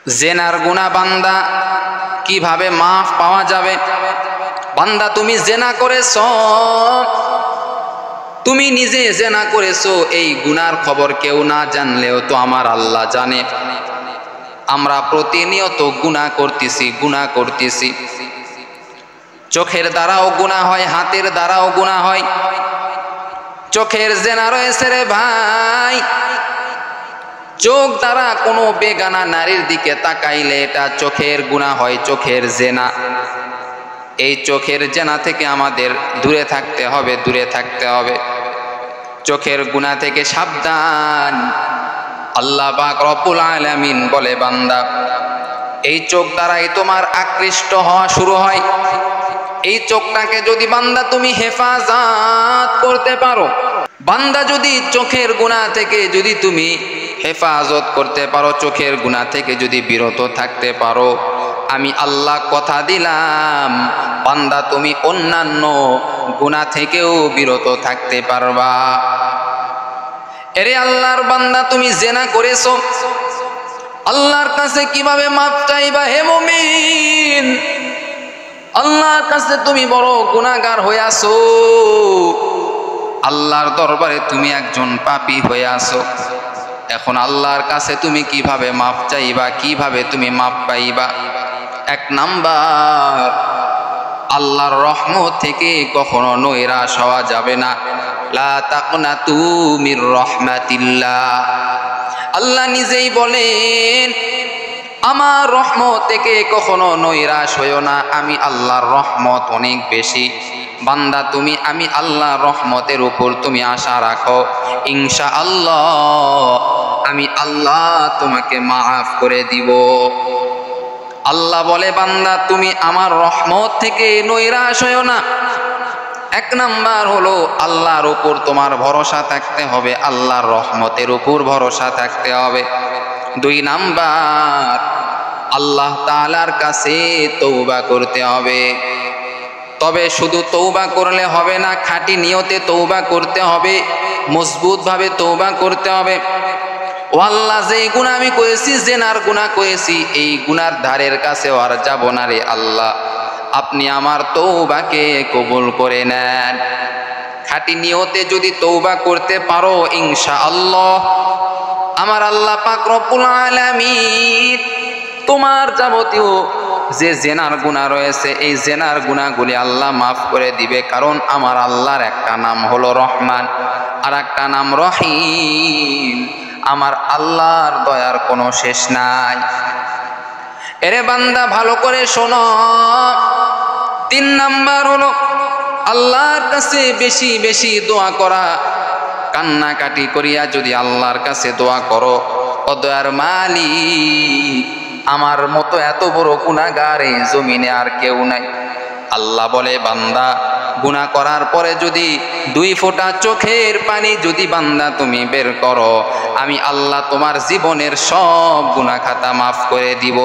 জেনার গুনাহ বান্দা কিভাবে মাফ পাওয়া যাবে? বান্দা তুমি জেনা করেছো, তুমি নিজে জেনা করেছো, এই গুনার খবর কেউ না জানলেও তো আমার আল্লাহ জানে। আমরা প্রতিনিয়ত গুনাহ করতেছি। চোখের দ্বারাও গুনাহ হয়, হাতের দ্বারাও গুনাহ হয়। চোখের জেনা রয়েছে রে ভাই, চোখ দ্বারা কোনো বেগানা নারীর দিকে তাকাইলে এটা চোখের গুনাহ হয়, চোখের জেনা। এই চোখের জেনা থেকে আমাদের দূরে থাকতে হবে। চোখের গুনাহ থেকে সাবধান। আল্লাহ পাক রব্বুল আলামিন বলে, বান্দা এই চোখ দ্বারাই তোমার আকৃষ্ট হওয়া শুরু হয়। এই চোখটাকে যদি বান্দা তুমি হেফাজত করতে পারো, বান্দা যদি চোখের গুনাহ থেকে যদি তুমি হেফাজত করতে পারো, চোখের গুনাহ থেকে যদি বিরত থাকতে পারো, আমি আল্লাহ কথা দিলাম বান্দা তুমি অন্যান্য গুনাহ থেকেও বিরত থাকতে পারবা। এরে আল্লাহর বান্দা, তুমি জেনা করেছো, আল্লাহর কাছে কিভাবে মাপ চাইবা হে মুমিন? আল্লাহর কাছে তুমি বড় গুনাহগার হয়ে আছো, আল্লাহর দরবারে তুমি একজন পাপী হয়ে আছো। এখন আল্লাহর কাছে তুমি কিভাবে মাপ চাইবা, কিভাবে তুমি মাপ পাইবা? এক নাম্বার, আল্লাহর রহমত থেকে কখনো নৈরাশ হওয়া যাবে না। লা তাকনাতু মির রাহমাতিল্লাহ। আল্লাহ নিজেই বলেন, আমার রহমত থেকে কখনো নৈরাশ হইও না, আমি আল্লাহর রহমত অনেক বেশি। বান্দা তুমি আমি আল্লাহর রহমতের উপর তুমি আশা রাখো, ইনশাআল্লাহ আমি আল্লাহ তোমাকে মাফ করে দিব। আল্লাহ বলে, বান্দা তুমি আমার রহমত থেকে নৈরাশ হইও না। এক নাম্বার হলো আল্লাহর উপর তোমার ভরসা থাকতে হবে, আল্লাহর রহমতের উপর ভরসা থাকতে হবে। দুই নাম্বার, আল্লাহ তাআলার কাছে তওবা করতে হবে। তবে শুধু তওবা করলে হবে না, খাঁটি নিয়তে তওবা করতে হবে, মজবুতভাবে তওবা করতে হবে। ও আল্লাহ, যেই গুনাহ আমি করেছি, জেনার গুনাহ করেছি, এই গুনার ধারের কাছেও আর যাব না রে আল্লাহ, আপনি আমার তওবাকে কবুল করে নেন। খাঁটি নিয়তে যদি তওবা করতে পারো, ইনশাআল্লাহ আমার আল্লাহ পাক রব্বুল আলামিন তোমার যাবতীয় যে জেনার গুনাহ রয়েছে, এই জেনার গুনাহগুলি আল্লাহ মাফ করে দিবে। কারণ আমার আল্লাহর একটা নাম হলো রহমান, আর একটা নাম রহিম। আমার আল্লাহর দয়ার কোনো শেষ নাই। এরে বান্দা ভালো করে শোনো, তিন নাম্বার হলো আল্লাহর কাছে বেশি বেশি দোয়া করা। কান্নাকাটি করিয়া যদি আল্লাহর কাছে দোয়া করো, ও দয়ার মালিক, আমার মতো এত বড় গুনাহগার এই জমিনে আর কেউ নাই। আল্লাহ বলে, বান্দা গুনাহ করার পরে যদি 2 ফোঁটা চোখের পানি যদি বান্দা তুমি বের করো, আমি আল্লাহ তোমার জীবনের সব গুনাহ খাতা মাফ করে দিব।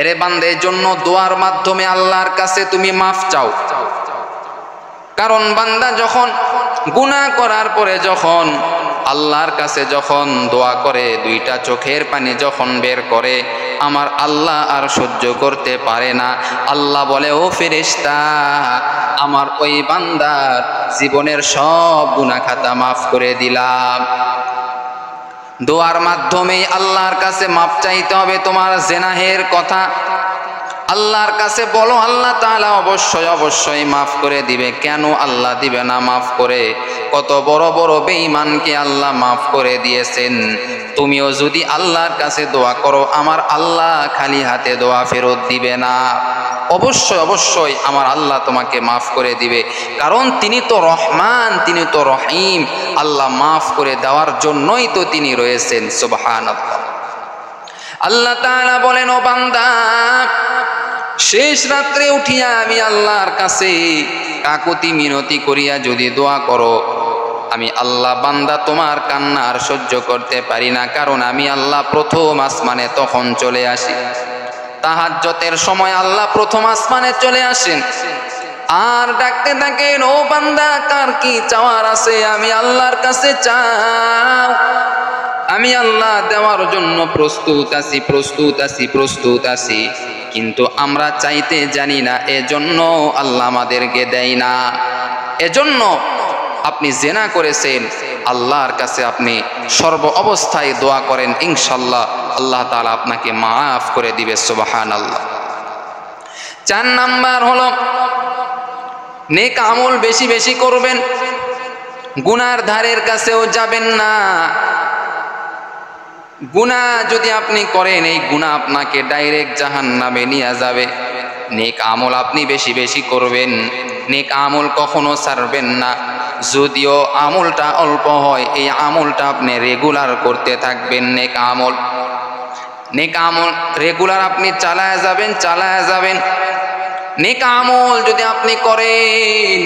এরে বান্দার জন্য দোয়ার মাধ্যমে আল্লাহর কাছে তুমি মাফ চাও। কারণ বান্দা যখন গুনাহ করার পরে যখন আল্লাহর কাছে যখন দোয়া করে, 2টা চোখের পানি যখন বের করে, আমার আল্লাহ আর সহ্য করতে পারে না। আল্লাহ বলে, ও ফেরেশতা, আমার ওই বান্দার জীবনের সব গুনাহ খাতা মাফ করে দিলাম। দোয়ার মাধ্যমে আল্লাহর কাছে মাফ চাইতে হবে তোমার জেনাহের কথা। আল্লাহর কাছে বলো, আল্লাহ তাআলা অবশ্যই অবশ্যই মাফ করে দিবে। কেন আল্লাহ দিবে না মাফ করে? কত বড় বড় বেঈমানকে আল্লাহ মাফ করে দিয়েছেন। তুমিও যদি আল্লাহর কাছে দোয়া করো, আমার আল্লাহ খালি হাতে দোয়া ফেরত দিবে না। অবশ্যই অবশ্যই আমার আল্লাহ তোমাকে মাফ করে দিবে। কারণ তিনি তো রহমান, তিনি তো রহিম। আল্লাহ মাফ করে দেওয়ার জন্যই তো তিনি রয়েছেন। সুবহানাল্লাহ। আল্লাহ তাআলা বলেন, ও বান্দা, শেষ রাত্রে উঠিয়া আমি আল্লাহর কাছে কাকুতি মিনতি করিয়া যদি দোয়া করো, আমি আল্লাহ বান্দা তোমার কান্না আর সহ্য করতে পারি না। কারণ আমি আল্লাহ প্রথম আসমানে তখন চলে আসি। তাহাজ্জুদের সময় আল্লাহ প্রথম আসমানে চলে আসেন আর ডাকতে থাকেন, ও বান্দা, কার কি চাওয়ার আছে আমি আল্লাহর কাছে চাও। আমি আল্লাহ দেওয়ার জন্য প্রস্তুত আছি, কিন্তু আমরা চাইতে জানি না, এজন্য আল্লাহ আমাদেরকে দেয় না। এজন্য আপনি জেনা করেছেন, আল্লাহর কাছে আপনি সর্ব অবস্থায় দোয়া করেন, ইনশাআল্লাহ আল্লাহ তাআলা আপনাকে মাফ করে দিবে। সুবহানাল্লাহ। 4 নাম্বার হলো নেক আমল বেশি বেশি করবেন, গুনার ধারের কাছেও যাবেন না। গুনাহ যদি আপনি করেন, এই গুনাহ আপনাকে ডাইরেক্ট জাহান্নামে নিয়ে যাবে। নেক আমল আপনি বেশি বেশি করবেন, নেক আমল কখনো ছাড়বেন না। যদিও আমলটা অল্প হয়, এই আমলটা আপনি রেগুলার করতে থাকবেন। নেক আমল রেগুলার আপনি চালায় যাবেন। নেক আমল যদি আপনি করেন,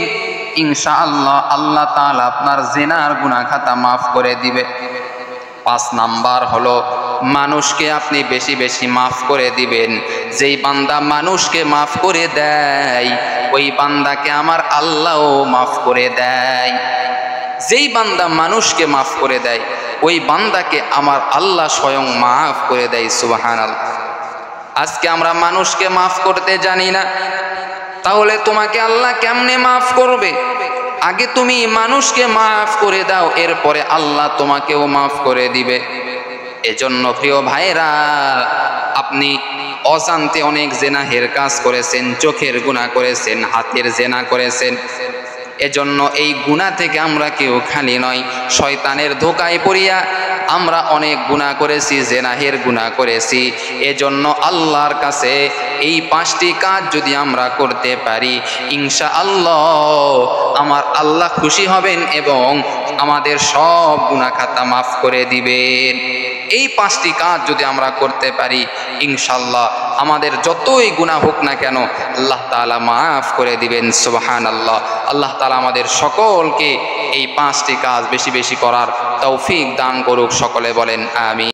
ইনশাআল্লাহ আল্লাহ তাআলা আপনার জিনার গুনাহ খাতা মাফ করে দিবে। 5 নাম্বার হলো মানুষকে আপনি বেশি বেশি মাফ করে দিবেন। যেই বান্দা মানুষকে মাফ করে দেয়, ওই বান্দাকে আমার আল্লাহও মাফ করে দেয়। যেই বান্দা মানুষকে মাফ করে দেয়, ওই বান্দাকে আমার আল্লাহ স্বয়ং মাফ করে দেয়। সুবহানাল্লাহ। আজকে আমরা মানুষকে মাফ করতে জানি না, তাহলে তোমাকে আল্লাহ কেমনে মাফ করবে? আগে তুমি মানুষকে মাফ করে দাও, এরপরে আল্লাহ তোমাকেও মাফ করে দিবে। এজন্য প্রিয় ভাইরা, আপনি অজান্তে অনেক জেনাহের কাজ করেছেন, চোখের গুনাহ করেছেন, হাতের জেনা করেছেন। এজন্য এই গুনাহ থেকে আমরা কেউ খালি নয়। শয়তানের ধোকায় পড়িয়া আমরা অনেক গুনাহ করেছি, জেনাহের গুনাহ করেছি। এজন্য আল্লাহর কাছে এই 5টি কাজ যদি আমরা করতে পারি, ইনশাআল্লাহ আমার আল্লাহ খুশি হবেন এবং আমাদের সব গুনাহ খাতা মাফ করে দিবেন। এই 5টি কাজ যদি আমরা করতে পারি, ইনশাআল্লাহ আমাদের যতই গুনাহ হোক না কেন আল্লাহ তাআলা মাফ করে দিবেন। সুবহানাল্লাহ। আল্লাহ তাআলা আমাদের সকলকে এই 5টি কাজ বেশি বেশি করার তৌফিক দান করুক। সকলে বলেন আমিন।